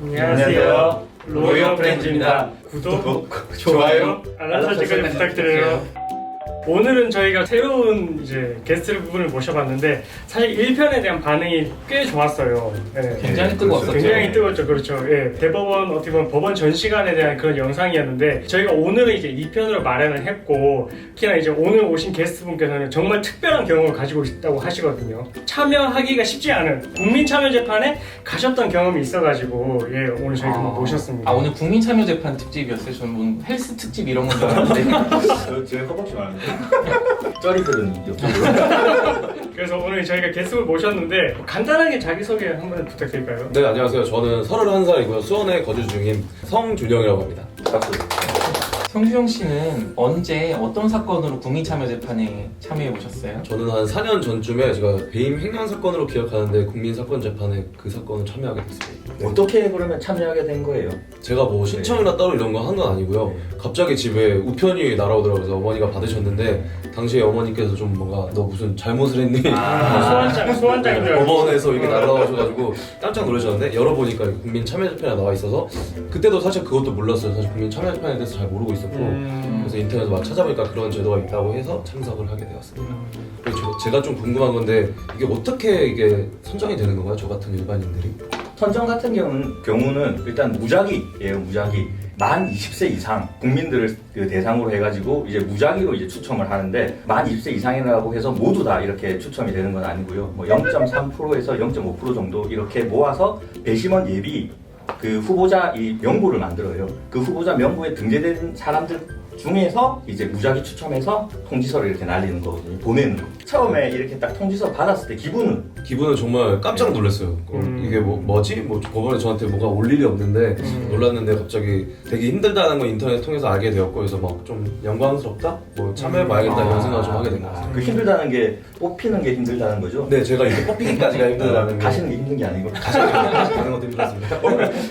안녕하세요. 로이어 프렌즈입니다. 구독, 좋아요, 알람 설정까지 부탁드려요. 오늘은 저희가 새로운 게스트 분을 모셔봤는데 사실 1편에 대한 반응이 꽤 좋았어요. 네. 굉장히 뜨거웠었죠. 굉장히 뜨거웠죠. 그렇죠. 예. 대법원 어떻게 보면 법원 전시관에 대한 그런 영상이었는데 저희가 오늘은 이제 2편으로 마련을 했고 특히나 이제 오늘 오신 게스트 분께서는 정말 특별한 경험을 가지고 있다고 하시거든요. 참여하기가 쉽지 않은 국민참여재판에 가셨던 경험이 있어가지고 오늘 저희 한번 모셨습니다. 오늘 국민참여재판 특집이었어요. 저는 뭐 헬스 특집 이런 건 줄 알았는데 제가 허벅지 많은데 쩌리들은 옆쪽으로. 그래서 오늘 저희가 게스트를 모셨는데 간단하게 자기소개 한번 부탁드릴까요? 네, 안녕하세요. 저는 31살이고요. 수원에 거주 중인 성준영이라고 합니다. 성주영 씨는 언제 어떤 사건으로 국민참여재판에 참여해 보셨어요? 저는 한 4년 전쯤에 제가 배임 횡령 사건으로 기억하는데 국민사건재판에 그 사건을 참여하게 됐습니다. 어떻게 그러면 참여하게 된 거예요? 제가 뭐 신청이나 따로 이런 거 한 건 아니고요. 갑자기 집에 우편이 날아오더라고요. 그래서 어머니가 받으셨는데 당시에 어머니께서 좀 뭔가 너 무슨 잘못을 했니? 소환장인 줄 알고. 법원에서 이게 날아오셔가지고 깜짝 놀라셨는데 열어보니까 국민참여재판에 나와 있어서 그때도 사실 그것도 몰랐어요. 사실 국민참여재판에 대해서 잘 모르고 있었고 그래서 인터넷에서 막 찾아보니까 그런 제도가 있다고 해서 참석을 하게 되었습니다. 그리고 제가 좀 궁금한 건데 이게 어떻게 이게 선정이 되는 건가요? 저 같은 일반인들이? 선정 같은 경우는 일단 무작위예요. 무작위. 만 20세 이상 국민들을 대상으로 해가지고 이제 무작위로 이제 추첨을 하는데 만 20세 이상이라고 해서 모두 다 이렇게 추첨이 되는 건 아니고요. 뭐 0.3%에서 0.5% 정도 이렇게 모아서 배심원 예비 그 후보자 이 명부를 만들어요. 그 후보자 명부에 등재된 사람들 중에서 이제 무작위 추첨해서 통지서를 이렇게 날리는 거거든요. 보내는 거. 처음에 이렇게 딱 통지서 받았을 때 기분은 정말 깜짝 놀랐어요. 이게 뭐지? 뭐 법원에 저한테 뭐가 올 일이 없는데 놀랐는데 갑자기 되게 힘들다는 걸 인터넷 통해서 알게 되었고 그래서 막 좀 영광스럽다? 뭐 참여해봐야겠다 이런 생각을 좀 하게 된 것 같아요. 그 힘들다는 게 뽑히는 게 힘들다는 거죠? 네, 제가 이제 뽑히기까지가 힘들다는 게 가시는 게 힘든 게 아니고 가는 것도 힘들었습니다.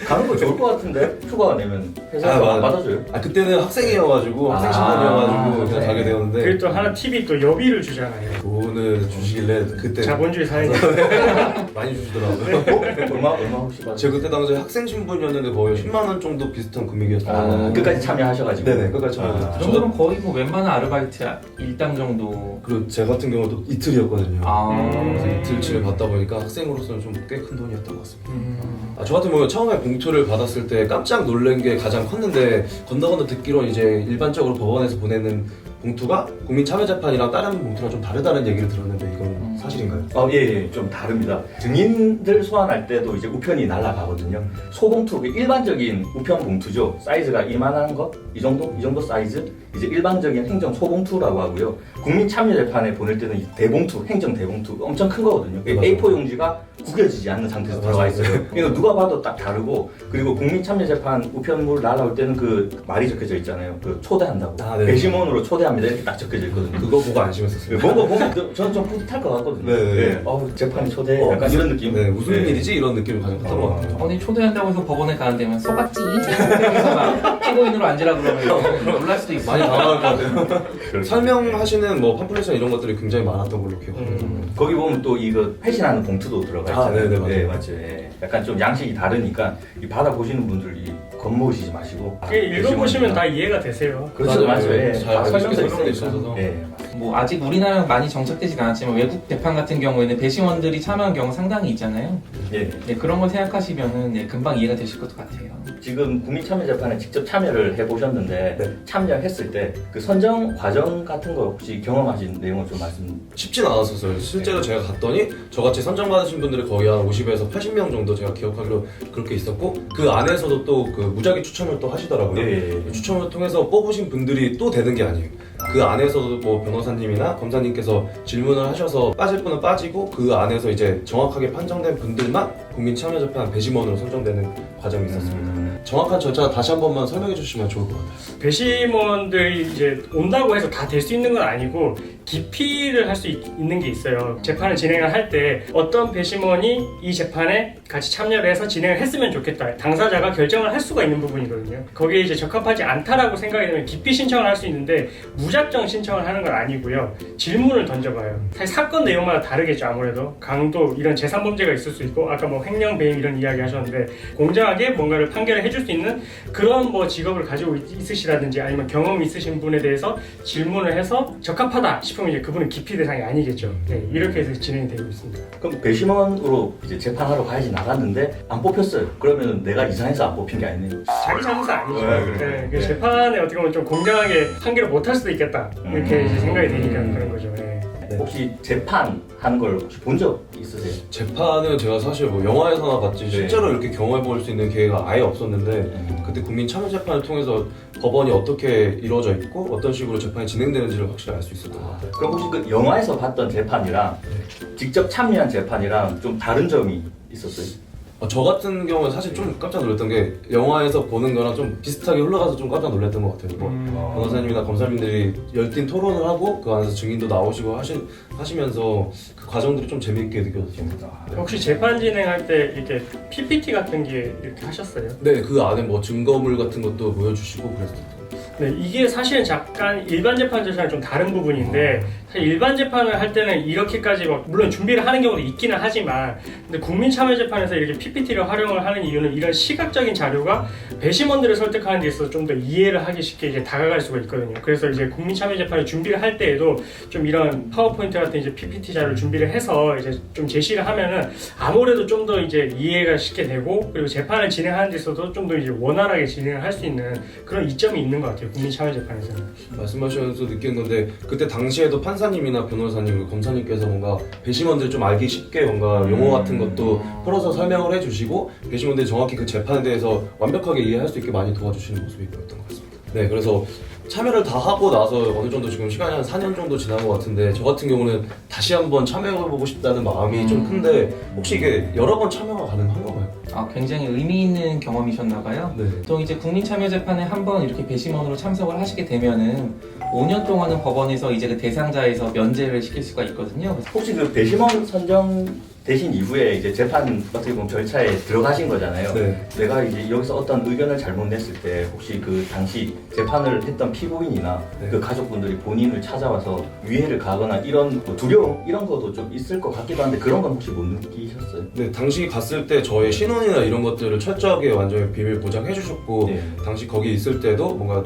가는 거 좋을 것 같은데 휴가 내면 회사에서 안 받아줘요? 그때는 학생이어가지고 학생 신분이어가지고 그냥 가게 되었는데 그리고 또 하나 팁이 또 여비를 주잖아요. 돈을 주시길래 그때 자본주의 사회니까 많이 주시더라고요. 얼마 혹시 받아요? 제가 그때 당시에 학생 신분이었는데 거의 10만 원 정도 비슷한 금액이었어요. 끝까지 참여하셔가지고 네네, 끝까지 참여했어요. 그 정도면 거의 뭐 웬만한 아르바이트 일당 정도. 그리고 제 같은 경우도 이틀이었거든요. 그래서 아. 이틀치를 받다 보니까 학생으로서는 좀 꽤 큰 돈이었던 것 같습니다. 저 같은 경우는 처음에 봉투를 받았을 때 깜짝 놀란 게 가장 컸는데 건너건너 듣기로 이제 일반적으로 법원에서 보내는 봉투가 국민참여재판이랑 다른 봉투랑 좀 다르다는 얘기를 들었는데 이건 사실인가요? 예, 좀 다릅니다. 증인들 소환할 때도 이제 우편이 날아가거든요. 소봉투, 일반적인 우편 봉투죠. 사이즈가 이만한 것, 이 정도 사이즈. 이제 일반적인 행정 소봉투라고 하고요. 국민참여재판에 보낼 때는 이 대봉투, 행정 대봉투 엄청 큰 거거든요. A4 용지가 구겨지지 않는 상태에서 들어가 있어요. 그러니까 누가 봐도 딱 다르고 그리고 국민참여재판 우편물 날아올 때는 그 말이 적혀져 있잖아요. 그 초대한다고. 네. 배심원으로 초대합니다. 이렇게 딱 적혀져 있거든요. 그거 보고 안심했었어요. 뭔가 보면 저는 좀 뿌듯할 것 같거든요. 네. 재판이 초대 약간 이런 느낌. 네, 무슨 일이지? 이런 느낌을 가지고 컸던 것 같아요. 아니 초대한다고 해서 법원에 가는데 면 속았지? 그래서 막 피고인으로 앉으라 그러면 놀랄 수도 있어요. 많이 당황할 것 같아요. 설명하시는 뭐 팜플렛이나 이런 것들이 굉장히 많았던 걸로 기억해요. 거기 보면 또 이거 회신하는 봉투도 들어가 있잖아요. 네네, 맞아요. 네, 맞죠. 예. 약간 좀 양식이 다르니까 이 받아보시는 분들이 겁먹으시지 마시고 읽어보시면 다 이해가 되세요. 그렇죠, 맞아요. 예. 잘 다 알고 설명서 있어요. 있어요. 예. 뭐 아직 우리나라는 많이 정착되진 않았지만 외국 재판 같은 경우에는 배심원들이 참여한 경우 상당히 있잖아요. 예. 네, 그런 걸 생각하시면은 금방 이해가 되실 것 같아요. 지금 국민참여재판에 직접 참여를 해보셨는데 네. 참여했을 때 그 선정 과정 같은 거 혹시 경험하신 내용을 좀 말씀. 쉽진 않았었어요. 실제로 제가 갔더니 저같이 선정받으신 분들이 거의 한 50에서 80명 정도 제가 기억하기로 그렇게 있었고 그 안에서도 또 그 무작위 추첨을 또 하시더라고요. 네. 추첨을 통해서 뽑으신 분들이 또 되는 게 아니에요. 그 안에서도 뭐 변호사님이나 검사님께서 질문을 하셔서 빠질 분은 빠지고 그 안에서 이제 정확하게 판정된 분들만 국민참여재판 배심원으로 선정되는 과정이 있었습니다. 정확한 절차 다시 한 번만 설명해 주시면 좋을 것 같아요. 배심원들이 이제 온다고 해서 다 될 수 있는 건 아니고 기피를 할 수 있는 게 있어요. 재판을 진행을 할 때 어떤 배심원이 이 재판에 같이 참여를 해서 진행을 했으면 좋겠다. 당사자가 결정을 할 수가 있는 부분이거든요. 거기에 이제 적합하지 않다라고 생각이 되면 기피 신청을 할 수 있는데 무작정 신청을 하는 건 아니고요. 질문을 던져봐요. 사실 사건 내용마다 다르겠죠. 아무래도 강도 이런 재산범죄가 있을 수 있고 아까 뭐 횡령, 배임 이런 이야기 하셨는데 공정하게 뭔가를 판결을 해줄 수 있는 그런 뭐 직업을 가지고 있으시라든지 아니면 경험이 있으신 분에 대해서 질문을 해서 적합하다 싶으면 이제 그분은 기피 대상이 아니겠죠. 네, 이렇게 해서 진행이 되고 있습니다. 그럼 배심원으로 이제 재판하러 가야지 나갔는데 안 뽑혔어요. 그러면 내가 이상해서 안 뽑힌 게 아니네요. 자기 잘못은 아니죠. 그래. 네, 재판에 어떻게 보면 좀 공정하게 판결을 못 할 수도 있겠다. 이렇게 이제 생각이 되니까 그런 거죠. 네. 혹시 재판하는 걸 혹시 본 적 있으세요? 재판은 제가 사실 뭐 영화에서나 봤지 실제로 이렇게 경험해 볼 수 있는 기회가 아예 없었는데 그때 국민참여재판을 통해서 법원이 어떻게 이루어져 있고 어떤 식으로 재판이 진행되는지를 확실히 알 수 있었던 것 같아요. 그럼 혹시 그 영화에서 봤던 재판이랑 직접 참여한 재판이랑 좀 다른 점이 있었어요? 저 같은 경우는 사실 좀 깜짝 놀랐던 게 영화에서 보는 거랑 좀 비슷하게 흘러가서 좀 깜짝 놀랐던 것 같아요. 변호사님이나 검사님들이 열띤 토론을 하고 그 안에서 증인도 나오시고 하시면서 그 과정들이 좀 재미있게 느껴졌습니다. 혹시 재판 진행할 때 이렇게 PPT 같은 게 이렇게 하셨어요? 네, 그 안에 뭐 증거물 같은 것도 보여주시고 그랬었던. 네, 이게 사실은 잠깐 일반 재판 절차랑 좀 다른 부분인데 사실 일반 재판을 할 때는 이렇게까지 막 물론 준비를 하는 경우도 있기는 하지만 근데 국민참여재판에서 이렇게 PPT를 활용을 하는 이유는 이런 시각적인 자료가 배심원들을 설득하는 데 있어서 좀 더 이해를 하기 쉽게 이제 다가갈 수가 있거든요. 그래서 이제 국민참여재판을 준비를 할 때에도 좀 이런 파워포인트 같은 이제 PPT 자료를 준비를 해서 이제 좀 제시를 하면은 아무래도 좀 더 이제 이해가 쉽게 되고 그리고 재판을 진행하는 데 있어서 좀 더 이제 원활하게 진행을 할 수 있는 그런 이점이 있는 것 같아요. 국민참여재판에서는. 말씀하시면서 느낀 건데 그때 당시에도 판사님이나 변호사님, 검사님께서 뭔가 배심원들 좀 알기 쉽게 뭔가 용어 같은 것도 풀어서 설명을 해주시고 배심원들이 정확히 그 재판에 대해서 완벽하게 이해할 수 있게 많이 도와주시는 모습이 보였던 것 같습니다. 네, 그래서 참여를 다 하고 나서 어느 정도 지금 시간이 한 4년 정도 지난 것 같은데 저 같은 경우는 다시 한번 참여해보고 싶다는 마음이 좀 큰데 혹시 이게 여러 번 참여가 가능한 건가요? 굉장히 의미 있는 경험이셨나봐요. 네. 보통 이제 국민참여재판에 한번 이렇게 배심원으로 참석을 하시게 되면은 5년 동안은 법원에서 이제 그 대상자에서 면제를 시킬 수가 있거든요. 혹시 그 배심원 선정되신 이후에 이제 재판 어떻게 보면 절차에 들어가신 거잖아요. 네. 내가 이제 여기서 어떤 의견을 잘못 냈을 때 혹시 그 당시 재판을 했던 피고인이나 네. 그 가족분들이 본인을 찾아와서 위해를 가거나 이런 뭐 두려움 이런 것도 좀 있을 것 같기도 한데 그런 건 혹시 못 느끼셨어요? 네, 당시 갔을 때 저의 신원이나 이런 것들을 철저하게 완전히 비밀 보장해 주셨고 네. 당시 거기 있을 때도 뭔가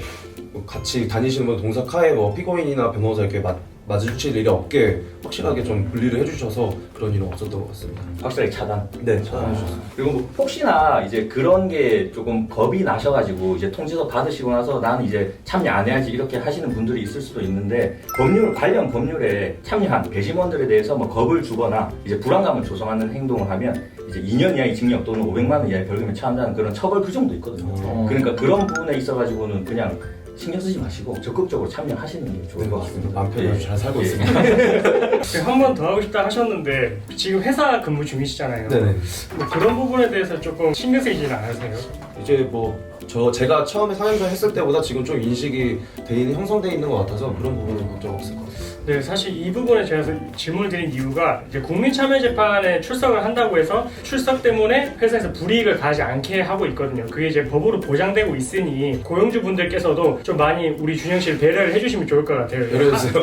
같이 다니시는 분 동사카에 뭐 피고인이나 변호사 이렇게 마주칠 일이 없게 확실하게 좀 분리를 해주셔서 그런 일은 없었던 것 같습니다. 확실하게 차단. 네, 차단해 주셨습니다. 그리고 뭐 혹시나 이제 그런 게 조금 겁이 나셔가지고 이제 통지서 받으시고 나서 나는 이제 참여 안 해야지 이렇게 하시는 분들이 있을 수도 있는데 관련 법률에 참여한 배심원들에 대해서 뭐 겁을 주거나 이제 불안감을 조성하는 행동을 하면 이제 2년 이하의 징역 또는 500만 원 이하의 벌금에 처한다는 그런 처벌 규정도 있거든요. 그러니까 그런 부분에 있어가지고는 그냥 신경 쓰지 마시고 적극적으로 참여하시는 게 좋을 것 같습니다. 마음 편히 예. 잘 살고 예. 있습니다. 한 번 더 하고 싶다 하셨는데 지금 회사 근무 중이시잖아요. 네네. 뭐 그런 부분에 대해서 조금 신경 쓰이지는 않으세요? 이제 뭐 제가 처음에 상영전 했을 때보다 지금 좀 인식이 형성돼 있는 것 같아서 그런 부분은 걱정 없을 것 같아요. 네, 사실 이 부분에 제가 질문을 드린 이유가 이제 국민참여재판에 출석을 한다고 해서 출석 때문에 회사에서 불이익을 가하지 않게 하고 있거든요. 그게 이제 법으로 보장되고 있으니 고용주분들께서도 좀 많이 우리 준영 씨를 배려를 해주시면 좋을 것 같아요. 배려해주세요.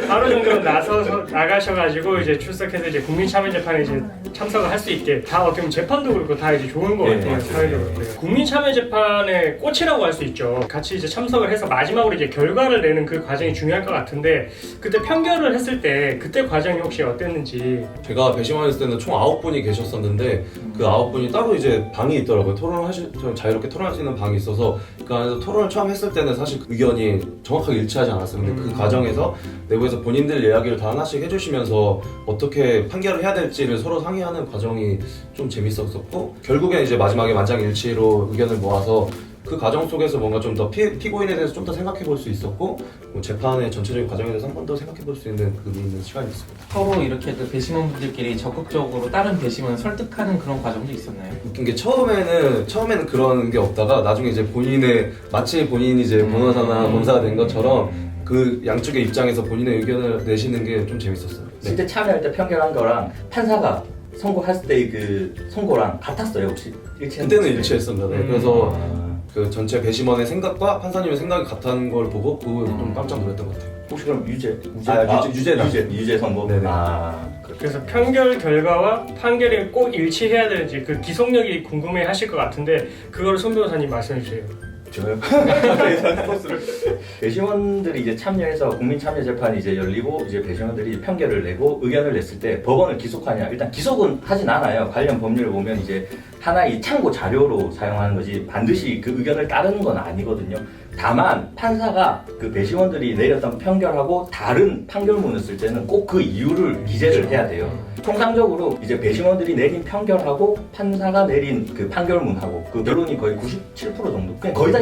하루 정도 나가셔가지고 이제 출석해서 이제 국민참여재판에 이제 참석을 할 수 있게 다 어떻게 보면 재판도 그렇고 다 이제 좋은 것 같아요. 사회적으로. 국민참여재판의 꽃이라고 할 수 있죠. 같이 이제 참석을 해서 마지막으로 이제 결과를 내는 그 과정이 중요할 것 같은데 그때 편결을 했을 때 그때 과정이 혹시 어땠는지. 제가 배심원에 있을 때는 총 9분이 계셨었는데 그 9분이 따로 이제 방이 있더라고요. 좀 자유롭게 토론할 수 있는 방이 있어서 그 안에서 토론을 처음 했을 때는 사실 의견이 정확하게 일치하지 않았어요. 근데 그 과정에서 내부에서 본인들 이야기를 다 하나씩 해주시면서 어떻게 판결을 해야 될지를 서로 상의하는 과정이 좀 재밌었었고 결국엔 이제 마지막에 만장일치로 의견을 모아서 그 과정 속에서 뭔가 좀 더 피고인에 대해서 좀 더 생각해 볼 수 있었고 뭐 재판의 전체적인 과정에 대해서 한 번 더 생각해 볼 수 있는 의미 있는 시간이었습니다. 서로 이렇게 그 배심원분들끼리 적극적으로 다른 배심원을 설득하는 그런 과정도 있었나요? 웃긴 게 처음에는 그런 게 없다가 나중에 이제 마치 본인이 이제 변호사나 검사가 된 것처럼 그 양쪽의 입장에서 본인의 의견을 내시는 게 좀 재밌었어요. 네. 실제 참여할 때 편결한 거랑 판사가 선고했을 때의 그 선고랑 같았어요 혹시? 그때는 일치했습니다. 네. 그래서 아, 그 전체 배심원의 생각과 판사님의 생각이 같은 걸 보고 그거 좀 깜짝 놀랐던 것 같아요. 혹시 그럼 유죄 유죄 선고? 네네. 그래서 편결 결과와 판결이 꼭 일치해야 되는지 그 기속력이 궁금해 하실 것 같은데 그걸 손 변호사님 말씀해 주세요. 저요? 배심원들이 이제 참여해서 국민참여재판이 이제 열리고 이제 배심원들이 판결을 내고 의견을 냈을 때 법원을 기속하냐? 일단 기속은 하진 않아요. 관련 법률을 보면 이제 하나의 참고 자료로 사용하는 거지 반드시 그 의견을 따르는 건 아니거든요. 다만 판사가 그 배심원들이 내렸던 판결하고 다른 판결문을 쓸 때는 꼭 그 이유를 기재를 해야 돼요. 통상적으로 이제 배심원들이 내린 판결하고 판사가 내린 그 판결문하고 그 결론이 거의 97% 정도 그냥 거의 다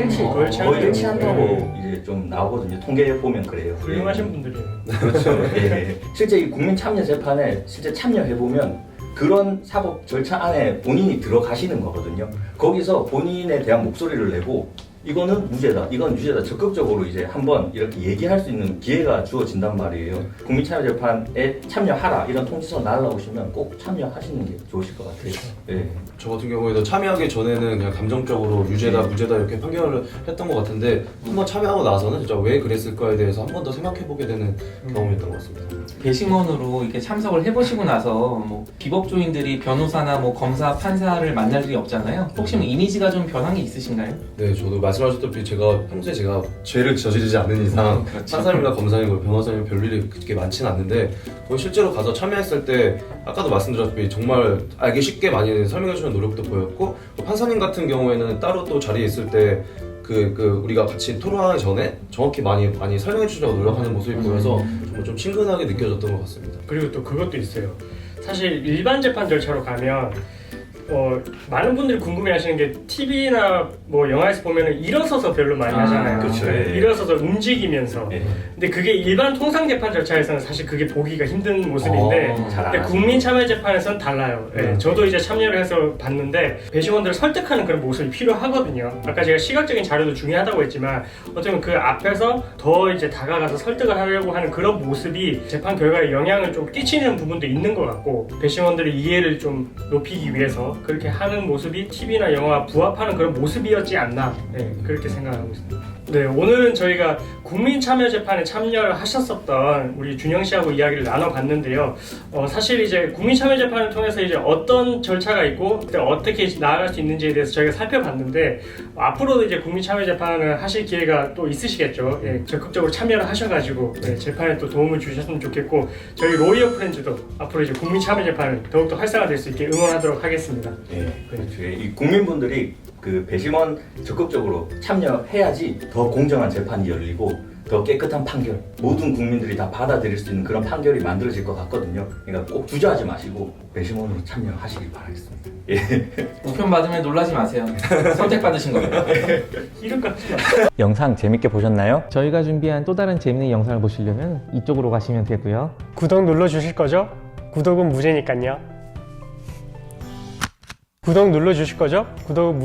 거의 일치한다고 이제 좀 나오거든요. 통계에 보면 그래요. 훌륭하신 분들이에요. 그렇죠. 예. 실제 이 국민참여재판에 실제 참여해보면 그런 사법 절차 안에 본인이 들어가시는 거거든요. 거기서 본인에 대한 목소리를 내고 이거는 무죄다, 이건 유죄다 적극적으로 이제 한번 이렇게 얘기할 수 있는 기회가 주어진단 말이에요. 국민참여재판에 참여하라 이런 통지서 날라오시면 꼭 참여하시는 게 좋으실 것 같아요. 네. 저 같은 경우에도 참여하기 전에는 그냥 감정적으로 유죄다 무죄다 이렇게 판결을 했던 것 같은데 한번 참여하고 나서는 진짜 왜 그랬을까에 대해서 한 번 더 생각해보게 되는 경험이었던 것 같습니다. 배심원으로 이렇게 참석을 해보시고 나서 뭐 비법조인들이 변호사나 뭐 검사, 판사를 만날 일이 없잖아요. 혹시 뭐 이미지가 좀 변한 게 있으신가요? 네, 저도 말씀하셨다시피 제가 평소에 제가 죄를 저지르지 않는 이상 그렇죠. 판사님이나 검사님, 변호사님 별 일이 그렇게 많지는 않는데 거의 실제로 가서 참여했을 때 아까도 말씀드렸다시피 정말 알기 쉽게 많이 설명해주는 노력도 보였고 판사님 같은 경우에는 따로 또 자리에 있을 때 우리가 같이 토론하기 전에 정확히 많이 설명해 주려고 노력하는 모습이 보여서 정말 좀 친근하게 느껴졌던 것 같습니다. 그리고 또 그것도 있어요. 사실 일반 재판 절차로 가면 많은 분들이 궁금해하시는 게 TV나 뭐 영화에서 보면은 일어서서 별로 많이 하잖아요. 그렇죠. 네, 예. 일어서서 움직이면서. 예. 근데 그게 일반 통상 재판 절차에서는 사실 그게 보기가 힘든 모습인데 잘 근데 안 국민 참여 재판에서는 달라요. 예, 저도 이제 참여를 해서 봤는데 배심원들을 설득하는 그런 모습이 필요하거든요. 아까 제가 시각적인 자료도 중요하다고 했지만 어쩌면 그 앞에서 더 이제 다가가서 설득을 하려고 하는 그런 모습이 재판 결과에 영향을 좀 끼치는 부분도 있는 것 같고 배심원들의 이해를 좀 높이기 위해서 그렇게 하는 모습이 TV나 영화와 부합하는 그런 모습이었지 않나 그렇게 생각하고 있습니다. 네, 오늘은 저희가 국민참여재판에 참여를 하셨었던 우리 준영 씨하고 이야기를 나눠봤는데요. 사실 이제 국민참여재판을 통해서 이제 어떤 절차가 있고 그때 어떻게 나아갈 수 있는지에 대해서 저희가 살펴봤는데 앞으로도 이제 국민참여재판을 하실 기회가 또 있으시겠죠. 예, 적극적으로 참여를 하셔가지고 재판에 또 도움을 주셨으면 좋겠고 저희 로이어 프렌즈도 앞으로 이제 국민참여재판을 더욱더 활성화될 수 있게 응원하도록 하겠습니다. 그렇죠. 이 국민분들이 그 배심원 적극적으로 참여해야지 더 공정한 재판이 열리고 더 깨끗한 판결 모든 국민들이 다 받아들일 수 있는 그런 판결이 만들어질 것 같거든요. 그러니까 꼭 주저하지 마시고 배심원으로 참여하시길 바라겠습니다. 우편 받으면 놀라지 마세요. 선택받으신 거예요. 이름 같지 마. 영상 재밌게 보셨나요? 저희가 준비한 또 다른 재밌는 영상을 보시려면 이쪽으로 가시면 되고요. 구독 눌러주실 거죠? 구독은 무죄니까요. 구독 눌러주실 거죠? 구독은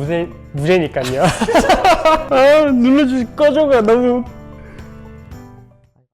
무죄니까요. 눌러주실 거죠가 너무